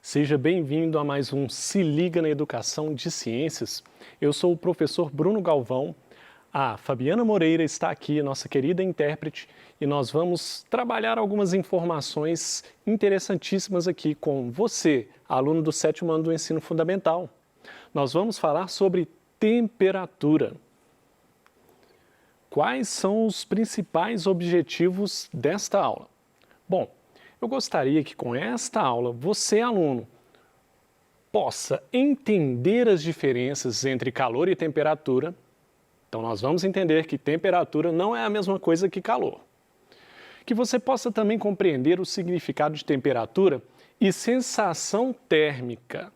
Seja bem-vindo a mais um Se Liga na Educação de Ciências. Eu sou o professor Bruno Galvão. A Fabiana Moreira está aqui, nossa querida intérprete, e nós vamos trabalhar algumas informações interessantíssimas aqui com você, aluno do 7º ano do Ensino Fundamental. Nós vamos falar sobre temperatura. Quais são os principais objetivos desta aula? Bom, eu gostaria que com esta aula você, aluno, possa entender as diferenças entre calor e temperatura. Então nós vamos entender que temperatura não é a mesma coisa que calor. Que você possa também compreender o significado de temperatura e sensação térmica.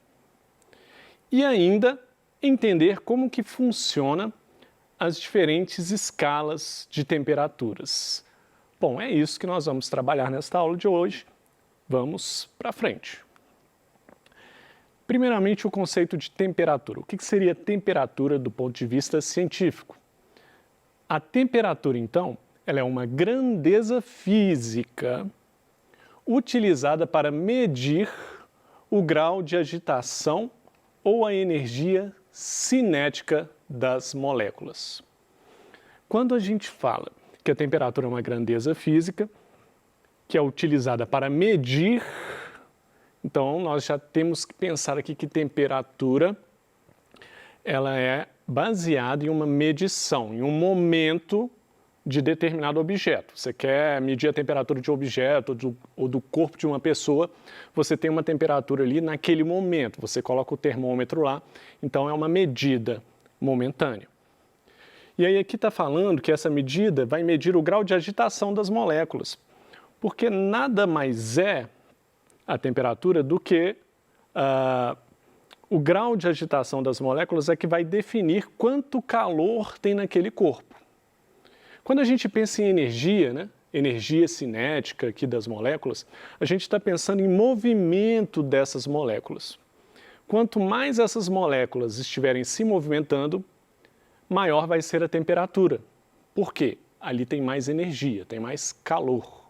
E ainda entender como que funciona as diferentes escalas de temperaturas. Bom, é isso que nós vamos trabalhar nesta aula de hoje. Vamos para frente. Primeiramente, o conceito de temperatura. O que seria temperatura do ponto de vista científico? A temperatura, então, ela é uma grandeza física utilizada para medir o grau de agitação ou a energia cinética das moléculas. Quando a gente fala que a temperatura é uma grandeza física, que é utilizada para medir, então nós já temos que pensar aqui que temperatura ela é baseada em uma medição, em um momento de determinado objeto. Você quer medir a temperatura de um objeto ou do corpo de uma pessoa, você tem uma temperatura ali naquele momento, você coloca o termômetro lá, então é uma medida momentânea. E aí aqui está falando que essa medida vai medir o grau de agitação das moléculas, porque nada mais é a temperatura do que o grau de agitação das moléculas é que vai definir quanto calor tem naquele corpo. Quando a gente pensa em energia, né, energia cinética aqui das moléculas, a gente está pensando em movimento dessas moléculas. Quanto mais essas moléculas estiverem se movimentando, maior vai ser a temperatura. Por quê? Ali tem mais energia, tem mais calor.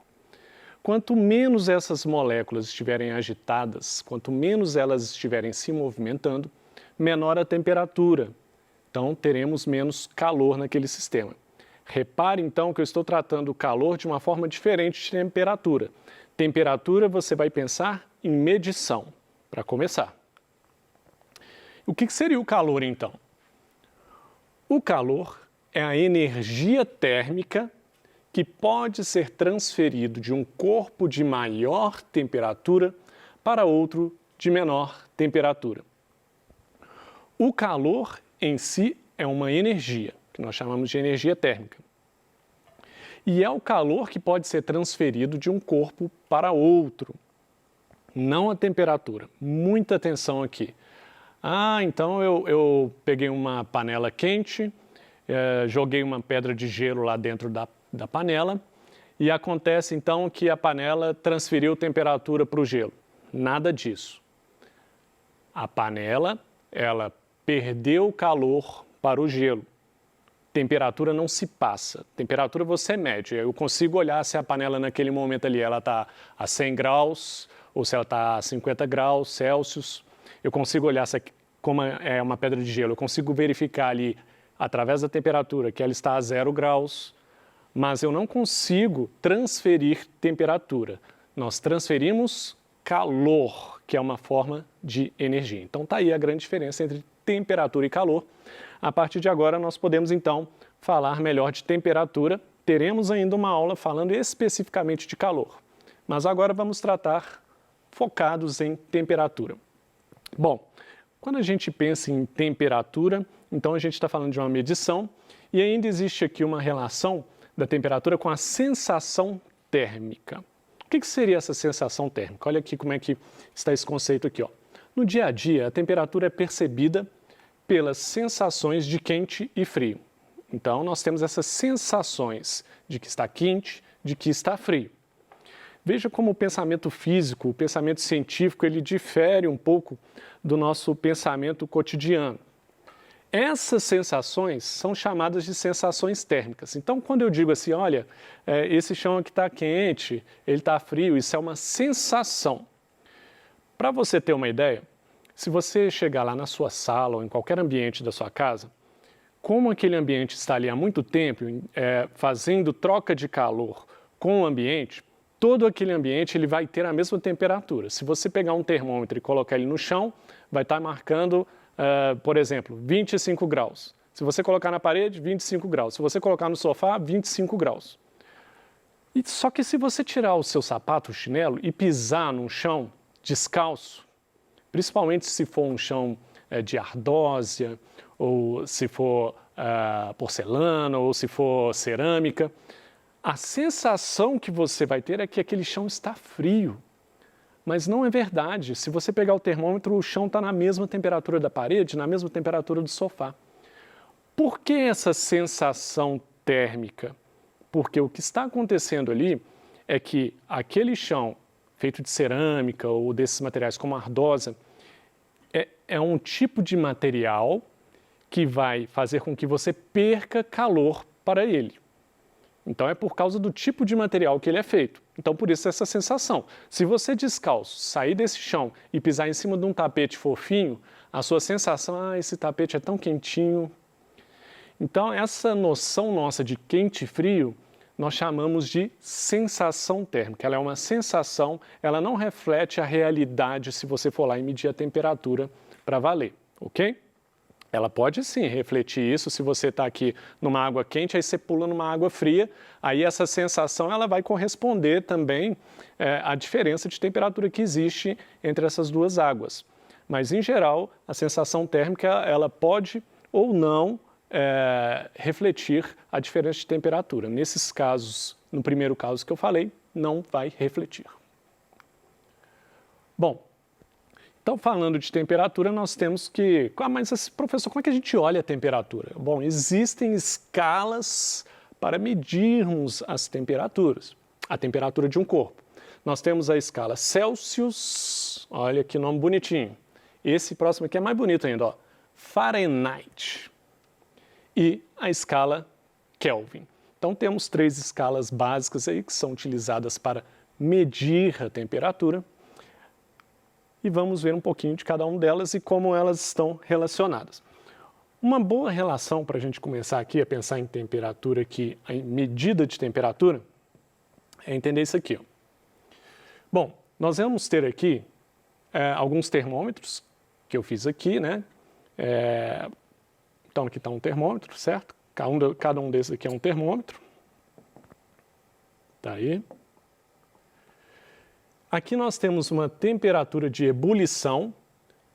Quanto menos essas moléculas estiverem agitadas, quanto menos elas estiverem se movimentando, menor a temperatura. Então, teremos menos calor naquele sistema. Repare, então, que eu estou tratando o calor de uma forma diferente de temperatura. Temperatura, você vai pensar em medição, para começar. O que seria o calor, então? O calor é a energia térmica que pode ser transferido de um corpo de maior temperatura para outro de menor temperatura. O calor em si é uma energia, que nós chamamos de energia térmica. E é o calor que pode ser transferido de um corpo para outro, não a temperatura. Muita atenção aqui. Então eu peguei uma panela quente, joguei uma pedra de gelo lá dentro da panela e acontece então que a panela transferiu temperatura para o gelo. Nada disso. A panela, ela perdeu calor para o gelo. Temperatura não se passa. Temperatura você mede. Eu consigo olhar se a panela naquele momento ali ela está a 100 graus ou se ela está a 50 graus Celsius. Eu consigo olhar se, como é uma pedra de gelo, eu consigo verificar ali através da temperatura que ela está a 0 graus, mas eu não consigo transferir temperatura. Nós transferimos calor, que é uma forma de energia. Então está aí a grande diferença entre temperatura e calor. A partir de agora nós podemos então falar melhor de temperatura. Teremos ainda uma aula falando especificamente de calor, mas agora vamos tratar focados em temperatura. Bom, quando a gente pensa em temperatura, então a gente está falando de uma medição e ainda existe aqui uma relação da temperatura com a sensação térmica. O que seria essa sensação térmica? Olha aqui como é que está esse conceito aqui. No dia a dia, a temperatura é percebida pelas sensações de quente e frio. Então, nós temos essas sensações de que está quente, de que está frio. Veja como o pensamento físico, o pensamento científico, ele difere um pouco do nosso pensamento cotidiano. Essas sensações são chamadas de sensações térmicas. Então, quando eu digo assim, olha, esse chão aqui está quente, ele está frio, isso é uma sensação. Para você ter uma ideia, se você chegar lá na sua sala ou em qualquer ambiente da sua casa, como aquele ambiente está ali há muito tempo, fazendo troca de calor com o ambiente, todo aquele ambiente ele vai ter a mesma temperatura. Se você pegar um termômetro e colocar ele no chão, vai estar marcando, por exemplo, 25 graus. Se você colocar na parede, 25 graus. Se você colocar no sofá, 25 graus. Só que se você tirar o seu sapato, o chinelo, e pisar num chão descalço, principalmente se for um chão de ardósia, ou se for porcelana, ou se for cerâmica, a sensação que você vai ter é que aquele chão está frio. Mas não é verdade. Se você pegar o termômetro, o chão está na mesma temperatura da parede, na mesma temperatura do sofá. Por que essa sensação térmica? Porque o que está acontecendo ali é que aquele chão feito de cerâmica ou desses materiais como a ardósia é um tipo de material que vai fazer com que você perca calor para ele. Então é por causa do tipo de material que ele é feito. Então por isso essa sensação. Se você descalço sair desse chão e pisar em cima de um tapete fofinho, a sua sensação, esse tapete é tão quentinho. Então essa noção nossa de quente e frio, nós chamamos de sensação térmica. Ela é uma sensação, ela não reflete a realidade se você for lá e medir a temperatura para valer, ok? Ela pode sim refletir isso se você está aqui numa água quente, aí você pula numa água fria, aí essa sensação ela vai corresponder também à diferença de temperatura que existe entre essas duas águas. Mas, em geral, a sensação térmica ela pode ou não refletir a diferença de temperatura. Nesses casos, no primeiro caso que eu falei, não vai refletir. Bom, então falando de temperatura, nós temos que... mas professor, como é que a gente olha a temperatura? Bom, existem escalas para medirmos as temperaturas, a temperatura de um corpo. Nós temos a escala Celsius, olha que nome bonitinho. Esse próximo aqui é mais bonito ainda, ó, Fahrenheit. E a escala Kelvin. Então temos 3 escalas básicas aí que são utilizadas para medir a temperatura e vamos ver um pouquinho de cada uma delas e como elas estão relacionadas. Uma boa relação para a gente começar aqui a pensar em temperatura, aqui, em medida de temperatura, é entender isso aqui. Ó. Bom, nós vamos ter aqui alguns termômetros que eu fiz aqui, né? Então, aqui está um termômetro, certo? Cada um desses aqui é um termômetro. Está aí. Aqui nós temos uma temperatura de ebulição.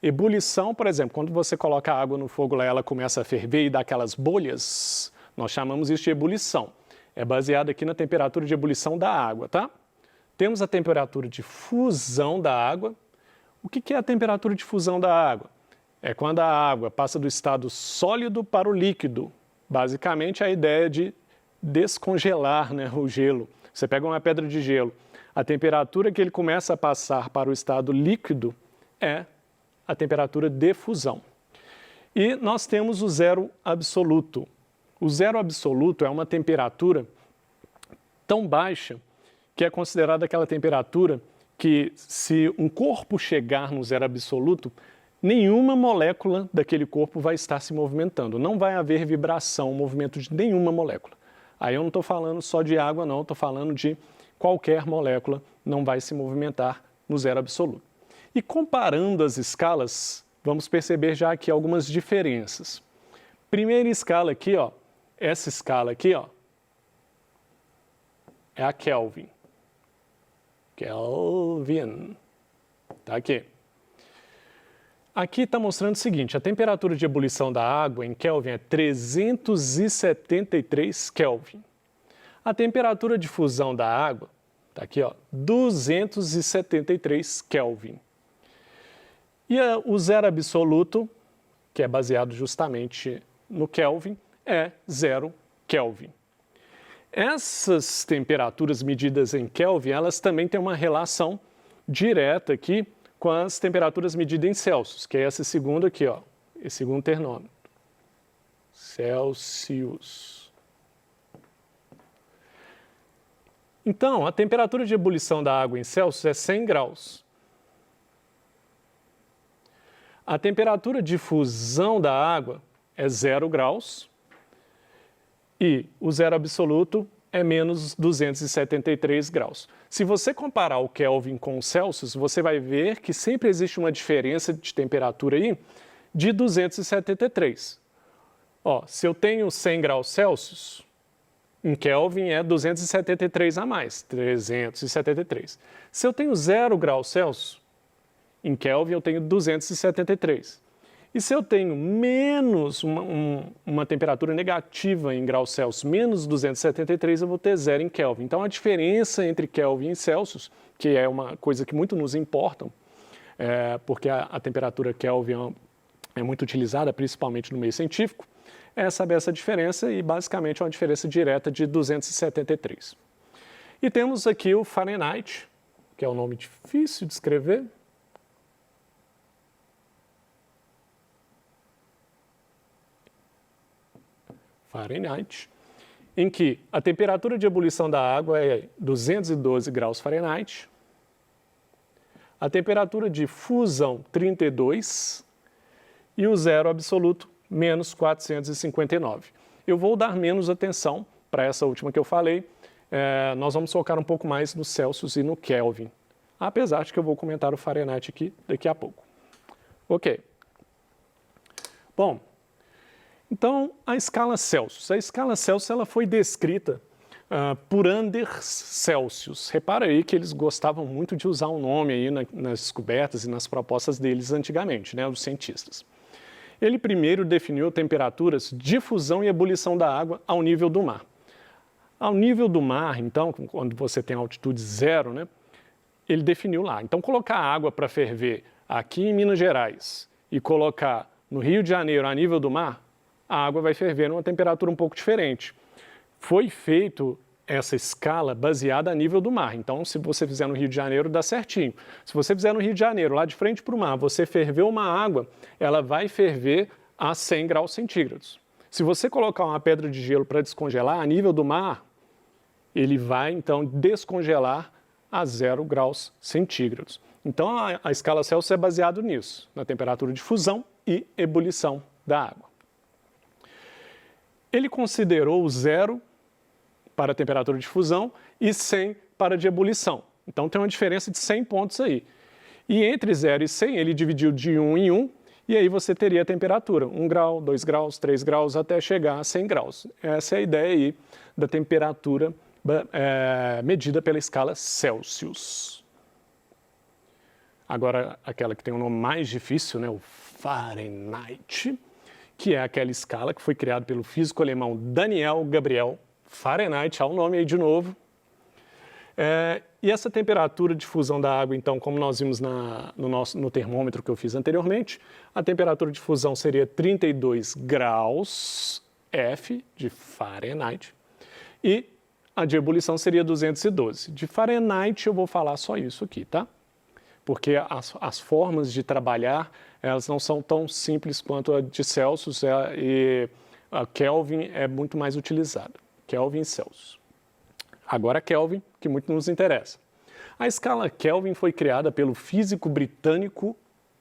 Ebulição, por exemplo, quando você coloca a água no fogo lá, ela começa a ferver e dá aquelas bolhas, nós chamamos isso de ebulição. É baseado aqui na temperatura de ebulição da água, tá? Temos a temperatura de fusão da água. O que é a temperatura de fusão da água? É quando a água passa do estado sólido para o líquido. Basicamente, a ideia de descongelar, né, o gelo. Você pega uma pedra de gelo, a temperatura que ele começa a passar para o estado líquido é a temperatura de fusão. E nós temos o zero absoluto. O zero absoluto é uma temperatura tão baixa que é considerada aquela temperatura que, se um corpo chegar no zero absoluto, nenhuma molécula daquele corpo vai estar se movimentando. Não vai haver vibração, movimento de nenhuma molécula. Aí eu não estou falando só de água, não. Estou falando de qualquer molécula não vai se movimentar no zero absoluto. E comparando as escalas, vamos perceber já aqui algumas diferenças. Primeira escala aqui, ó, essa escala aqui, ó, é a Kelvin. Kelvin. Tá aqui. Aqui está mostrando o seguinte, a temperatura de ebulição da água em Kelvin é 373 Kelvin. A temperatura de fusão da água, está aqui, ó, 273 Kelvin. E o zero absoluto, que é baseado justamente no Kelvin, é 0 Kelvin. Essas temperaturas medidas em Kelvin, elas também têm uma relação direta aqui com as temperaturas medidas em Celsius, que é esse segundo aqui, ó, esse segundo termômetro. Celsius. Então, a temperatura de ebulição da água em Celsius é 100 graus. A temperatura de fusão da água é 0 graus e o zero absoluto é menos 273 graus. Se você comparar o Kelvin com o Celsius, você vai ver que sempre existe uma diferença de temperatura aí de 273. Ó, se eu tenho 100 graus Celsius, em Kelvin é 273 a mais, 373. Se eu tenho 0 graus Celsius, em Kelvin eu tenho 273. E se eu tenho menos uma temperatura negativa em graus Celsius, menos 273, eu vou ter 0 em Kelvin. Então, a diferença entre Kelvin e Celsius, que é uma coisa que muito nos importa, porque a temperatura Kelvin é muito utilizada, principalmente no meio científico, é saber essa diferença e, basicamente, é uma diferença direta de 273. E temos aqui o Fahrenheit, que é um nome difícil de escrever. Fahrenheit, em que a temperatura de ebulição da água é 212 graus Fahrenheit, a temperatura de fusão 32 e o zero absoluto menos 459. Eu vou dar menos atenção para essa última que eu falei, nós vamos focar um pouco mais no Celsius e no Kelvin, apesar de que eu vou comentar o Fahrenheit aqui daqui a pouco. Ok. Bom, então, a escala Celsius. A escala Celsius ela foi descrita por Anders Celsius. Repara aí que eles gostavam muito de usar um nome aí nas descobertas e nas propostas deles antigamente, né, os cientistas. Ele primeiro definiu temperaturas de fusão e ebulição da água ao nível do mar. Ao nível do mar, então, quando você tem altitude zero, né, ele definiu lá. Então, colocar água para ferver aqui em Minas Gerais e colocar no Rio de Janeiro a nível do mar, a água vai ferver numa temperatura um pouco diferente. Foi feito essa escala baseada a nível do mar. Então, se você fizer no Rio de Janeiro, dá certinho. Se você fizer no Rio de Janeiro, lá de frente para o mar, você ferver uma água, ela vai ferver a 100 graus centígrados. Se você colocar uma pedra de gelo para descongelar a nível do mar, ele vai, então, descongelar a 0 graus centígrados. Então, a escala Celsius é baseada nisso, na temperatura de fusão e ebulição da água. Ele considerou o 0 para a temperatura de fusão e 100 para a de ebulição. Então, tem uma diferença de 100 pontos aí. E entre 0 e 100, ele dividiu de 1 em 1, e aí você teria a temperatura, 1 grau, 2 graus, 3 graus, até chegar a 100 graus. Essa é a ideia aí da temperatura medida pela escala Celsius. Agora, aquela que tem um nome mais difícil, né, o Fahrenheit, que é aquela escala que foi criada pelo físico alemão Daniel Gabriel Fahrenheit, há o nome aí de novo. E essa temperatura de fusão da água, então, como nós vimos no termômetro que eu fiz anteriormente, a temperatura de fusão seria 32 graus F de Fahrenheit e a de ebulição seria 212. De Fahrenheit eu vou falar só isso aqui, tá? Porque as formas de trabalhar, elas não são tão simples quanto a de Celsius e a Kelvin é muito mais utilizada. Kelvin e Celsius. Agora Kelvin, que muito nos interessa. A escala Kelvin foi criada pelo físico britânico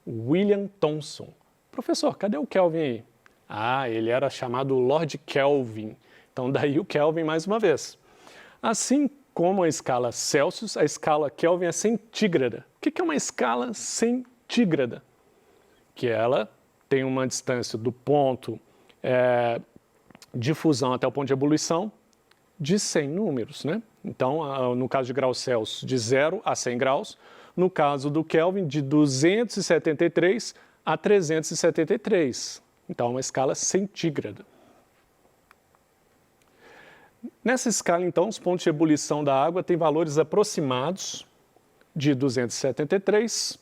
William Thomson. Professor, cadê o Kelvin aí? Ah, ele era chamado Lord Kelvin. Então daí o Kelvin mais uma vez. Assim como a escala Celsius, a escala Kelvin é centígrada. O que é uma escala centígrada? Que ela tem uma distância do ponto de fusão até o ponto de ebulição de 100 números, né? Então, no caso de graus Celsius, de 0 a 100 graus. No caso do Kelvin, de 273 a 373. Então, é uma escala centígrada. Nessa escala, então, os pontos de ebulição da água têm valores aproximados de 273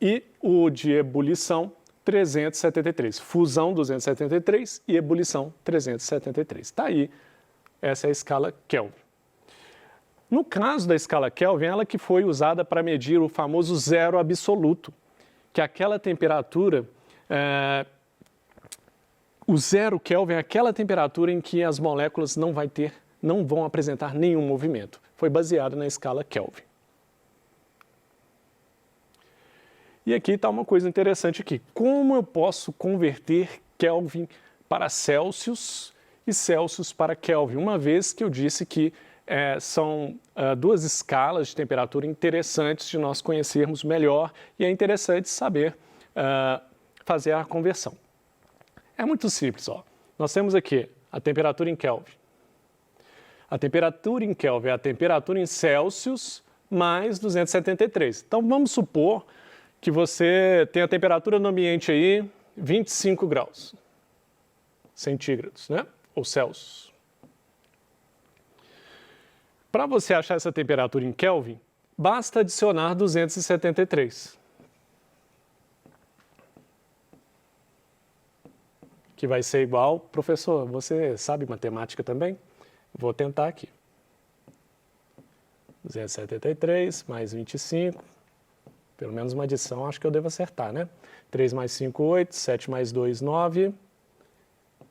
e o de ebulição 373. Fusão 273 e ebulição 373. Está aí, essa é a escala Kelvin. No caso da escala Kelvin, ela que foi usada para medir o famoso zero absoluto, que é aquela temperatura... O zero Kelvin é aquela temperatura em que as moléculas não vão apresentar nenhum movimento. Foi baseado na escala Kelvin. E aqui está uma coisa interessante aqui. Como eu posso converter Kelvin para Celsius e Celsius para Kelvin? Uma vez que eu disse que são duas escalas de temperatura interessantes de nós conhecermos melhor e é interessante saber fazer a conversão. É muito simples, ó. Nós temos aqui a temperatura em Kelvin. A temperatura em Kelvin é a temperatura em Celsius mais 273. Então, vamos supor que você tem a temperatura no ambiente aí 25 graus centígrados, né? Ou Celsius. Para você achar essa temperatura em Kelvin, basta adicionar 273. Que vai ser igual, professor, você sabe matemática também? Vou tentar aqui. 273 mais 25, pelo menos uma adição, acho que eu devo acertar, né? 3 mais 5, 8, 7 mais 2, 9,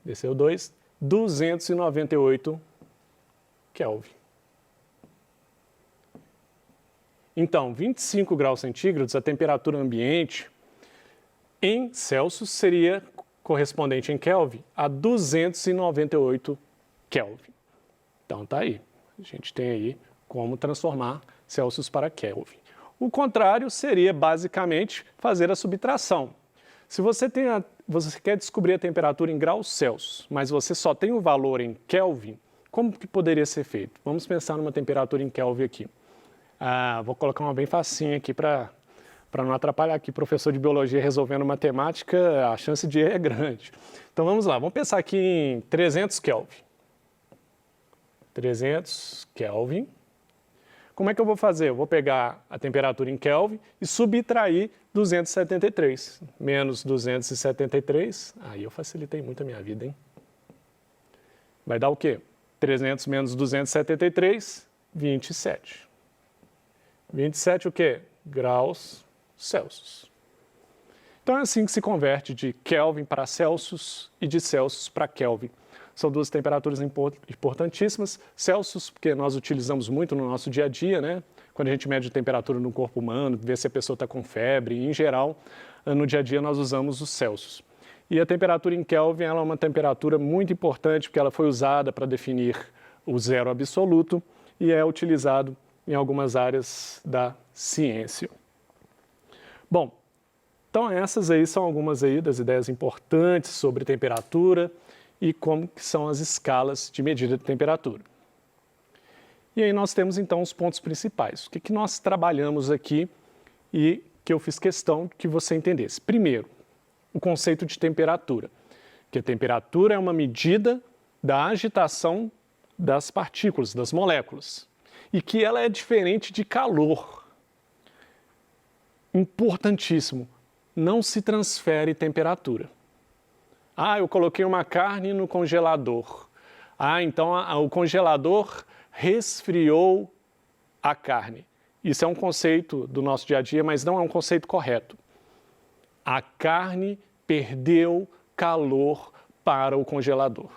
desceu 2, 298 Kelvin. Então, 25 graus centígrados, a temperatura ambiente em Celsius seria correspondente em Kelvin a 298 Kelvin. Então, tá aí. A gente tem aí como transformar Celsius para Kelvin. O contrário seria, basicamente, fazer a subtração. Se você quer descobrir a temperatura em graus Celsius, mas você só tem o valor em Kelvin, como que poderia ser feito? Vamos pensar numa temperatura em Kelvin aqui. Vou colocar uma bem facinha aqui para não atrapalhar aqui o professor de biologia resolvendo matemática, a chance de erro é grande. Então vamos lá, vamos pensar aqui em 300 Kelvin. 300 Kelvin. Como é que eu vou fazer? Eu vou pegar a temperatura em Kelvin e subtrair 273. Menos 273, aí eu facilitei muito a minha vida, hein? Vai dar o quê? 300 menos 273, 27. 27 o quê? Graus Celsius. Então é assim que se converte de Kelvin para Celsius e de Celsius para Kelvin. São duas temperaturas importantíssimas. Celsius, porque nós utilizamos muito no nosso dia a dia, né? Quando a gente mede a temperatura no corpo humano, vê se a pessoa está com febre, e, em geral, no dia a dia nós usamos os Celsius. E a temperatura em Kelvin ela é uma temperatura muito importante, porque ela foi usada para definir o zero absoluto e é utilizado em algumas áreas da ciência. Bom, então essas aí são algumas aí das ideias importantes sobre temperatura e como que são as escalas de medida de temperatura. E aí nós temos então os pontos principais. O que nós trabalhamos aqui e que eu fiz questão que você entendesse. Primeiro, o conceito de temperatura, que a temperatura é uma medida da agitação das partículas, das moléculas, e que ela é diferente de calor. Importantíssimo, não se transfere temperatura. Eu coloquei uma carne no congelador. Então o congelador resfriou a carne. Isso é um conceito do nosso dia a dia, mas não é um conceito correto. A carne perdeu calor para o congelador.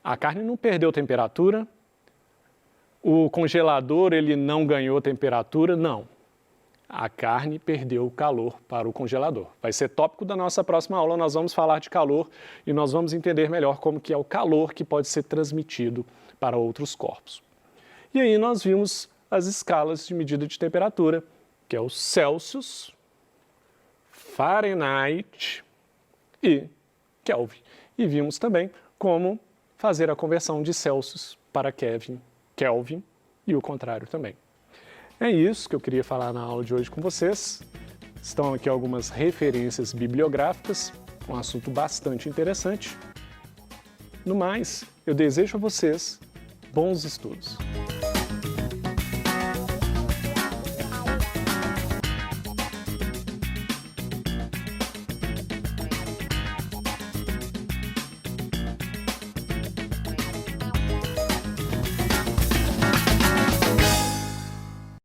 A carne não perdeu temperatura. O congelador ele não ganhou temperatura, não. A carne perdeu o calor para o congelador. Vai ser tópico da nossa próxima aula, nós vamos falar de calor e nós vamos entender melhor como que é o calor que pode ser transmitido para outros corpos. E aí nós vimos as escalas de medida de temperatura, que é o Celsius, Fahrenheit e Kelvin. E vimos também como fazer a conversão de Celsius para Kelvin e o contrário também. É isso que eu queria falar na aula de hoje com vocês. Estão aqui algumas referências bibliográficas, um assunto bastante interessante. No mais, eu desejo a vocês bons estudos.